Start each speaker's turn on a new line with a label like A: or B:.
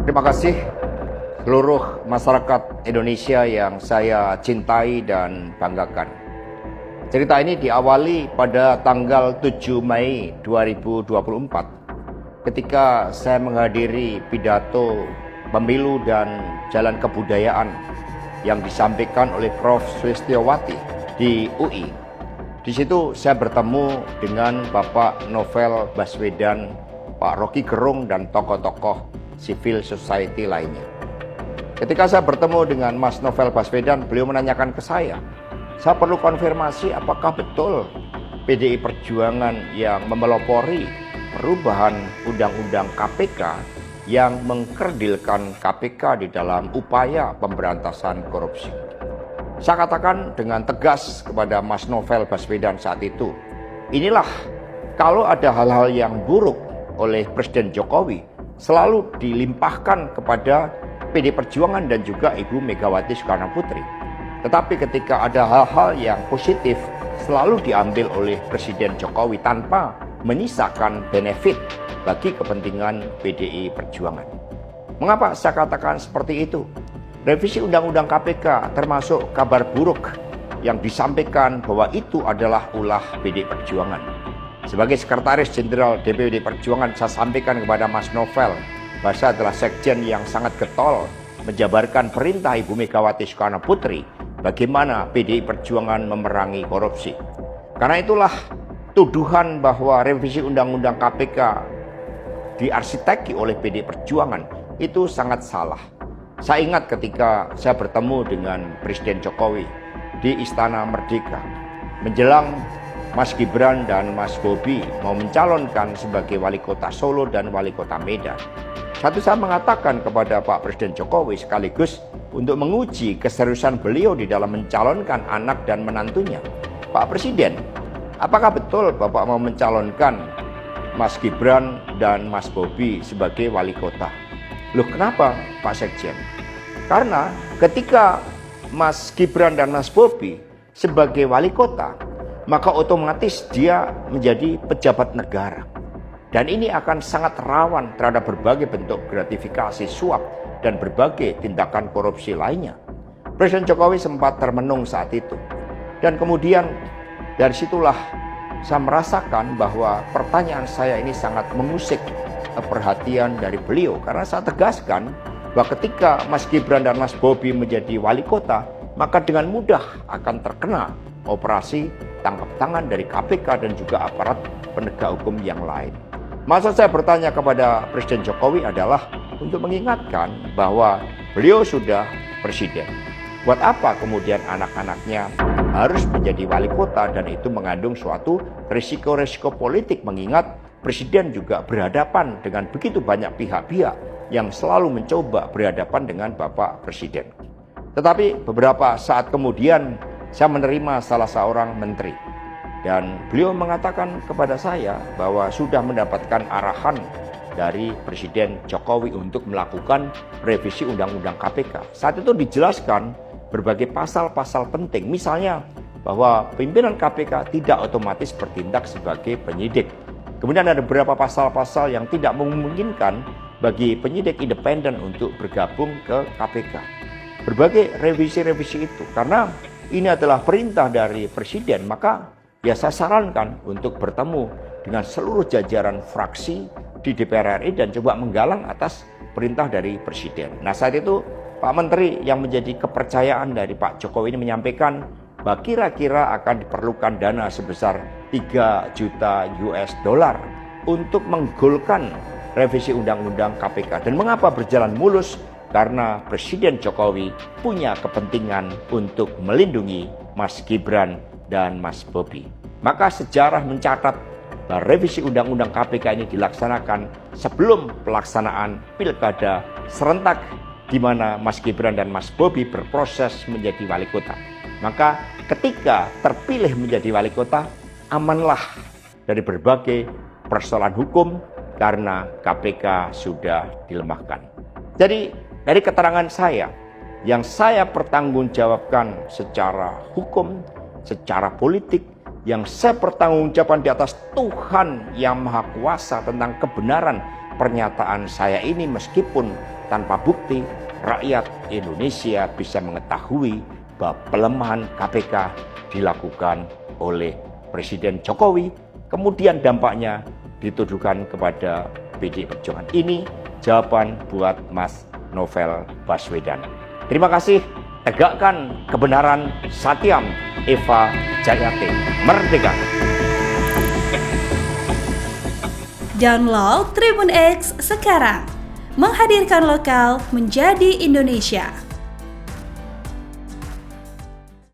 A: Terima kasih seluruh masyarakat Indonesia yang saya cintai dan banggakan. Cerita ini diawali pada tanggal 7 Mei 2024 ketika saya menghadiri pidato pemilu dan jalan kebudayaan yang disampaikan oleh Prof. Sulistyowati di UI. Di situ saya bertemu dengan Bapak Novel Baswedan, Pak Rocky Gerung, dan tokoh-tokoh civil society lainnya. Ketika saya bertemu dengan Mas Novel Baswedan, beliau menanyakan ke saya perlu konfirmasi apakah betul PDI Perjuangan yang memelopori perubahan Undang-Undang KPK yang mengkerdilkan KPK di dalam upaya pemberantasan korupsi. Saya katakan dengan tegas kepada Mas Novel Baswedan saat itu, inilah kalau ada hal-hal yang buruk oleh Presiden Jokowi selalu dilimpahkan kepada PDI Perjuangan dan juga Ibu Megawati Soekarno Putri. Tetapi ketika ada hal-hal yang positif selalu diambil oleh Presiden Jokowi tanpa menyisakan benefit bagi kepentingan PDI Perjuangan. Mengapa saya katakan seperti itu? Revisi Undang-Undang KPK termasuk kabar buruk yang disampaikan bahwa itu adalah ulah PDI Perjuangan. Sebagai Sekretaris Jenderal DPD Perjuangan, saya sampaikan kepada Mas Novel bahwa saya adalah sekjen yang sangat getol menjabarkan perintah Ibu Megawati Soekarno Putri bagaimana PDI Perjuangan memerangi korupsi. Karena itulah tuduhan bahwa revisi Undang-Undang KPK diarsiteki oleh PDI Perjuangan itu sangat salah. Saya ingat ketika saya bertemu dengan Presiden Jokowi di Istana Merdeka menjelang Mas Gibran dan Mas Bobi mau mencalonkan sebagai wali kota Solo dan wali kota Medan. Saya mengatakan kepada Pak Presiden Jokowi sekaligus untuk menguji keseriusan beliau di dalam mencalonkan anak dan menantunya. Pak Presiden, apakah betul Bapak mau mencalonkan Mas Gibran dan Mas Bobi sebagai wali kota? Loh, kenapa Pak Sekjen? Karena ketika Mas Gibran dan Mas Bobi sebagai wali kota, maka otomatis dia menjadi pejabat negara. Dan ini akan sangat rawan terhadap berbagai bentuk gratifikasi, suap, dan berbagai tindakan korupsi lainnya. Presiden Jokowi sempat termenung saat itu. Dan kemudian dari situlah saya merasakan bahwa pertanyaan saya ini sangat mengusik perhatian dari beliau. Karena saya tegaskan bahwa ketika Mas Gibran dan Mas Bobi menjadi wali kota, maka dengan mudah akan terkena operasi tangkap tangan dari KPK dan juga aparat penegak hukum yang lain. Maksud saya bertanya kepada Presiden Jokowi adalah untuk mengingatkan bahwa beliau sudah presiden. Buat apa kemudian anak-anaknya harus menjadi wali kota, dan itu mengandung suatu risiko-risiko politik, mengingat presiden juga berhadapan dengan begitu banyak pihak-pihak yang selalu mencoba berhadapan dengan Bapak Presiden. Tetapi beberapa saat kemudian saya menerima salah seorang menteri dan beliau mengatakan kepada saya bahwa sudah mendapatkan arahan dari Presiden Jokowi untuk melakukan revisi Undang-Undang KPK. Saat itu dijelaskan berbagai pasal-pasal penting, misalnya bahwa pimpinan KPK tidak otomatis bertindak sebagai penyidik. Kemudian ada beberapa pasal-pasal yang tidak memungkinkan bagi penyidik independen untuk bergabung ke KPK. Berbagai revisi-revisi itu, karena ini adalah perintah dari Presiden, maka ya saya sarankan untuk bertemu dengan seluruh jajaran fraksi di DPR RI dan coba menggalang atas perintah dari Presiden. Nah, saat itu Pak Menteri yang menjadi kepercayaan dari Pak Jokowi ini menyampaikan bahwa kira-kira akan diperlukan dana sebesar 3 juta US dollar untuk menggolkan revisi Undang-Undang KPK. Dan mengapa berjalan mulus? Karena Presiden Jokowi punya kepentingan untuk melindungi Mas Gibran dan Mas Bobi. Maka sejarah mencatat bahwa revisi Undang-Undang KPK ini dilaksanakan sebelum pelaksanaan Pilkada serentak di mana Mas Gibran dan Mas Bobi berproses menjadi wali kota. Maka ketika terpilih menjadi wali kota, amanlah dari berbagai persoalan hukum karena KPK sudah dilemahkan. Jadi dari keterangan saya, yang saya pertanggungjawabkan secara hukum, secara politik, yang saya pertanggungjawabkan di atas Tuhan yang Maha Kuasa tentang kebenaran pernyataan saya ini, meskipun tanpa bukti, rakyat Indonesia bisa mengetahui bahwa pelemahan KPK dilakukan oleh Presiden Jokowi, kemudian dampaknya dituduhkan kepada PDI Perjuangan. Ini jawaban buat Mas Novel Baswedan. Terima kasih. Tegakkan kebenaran. Satyam Eva Jayate. Merdeka.
B: Download Tribun X sekarang. Menghadirkan lokal menjadi Indonesia.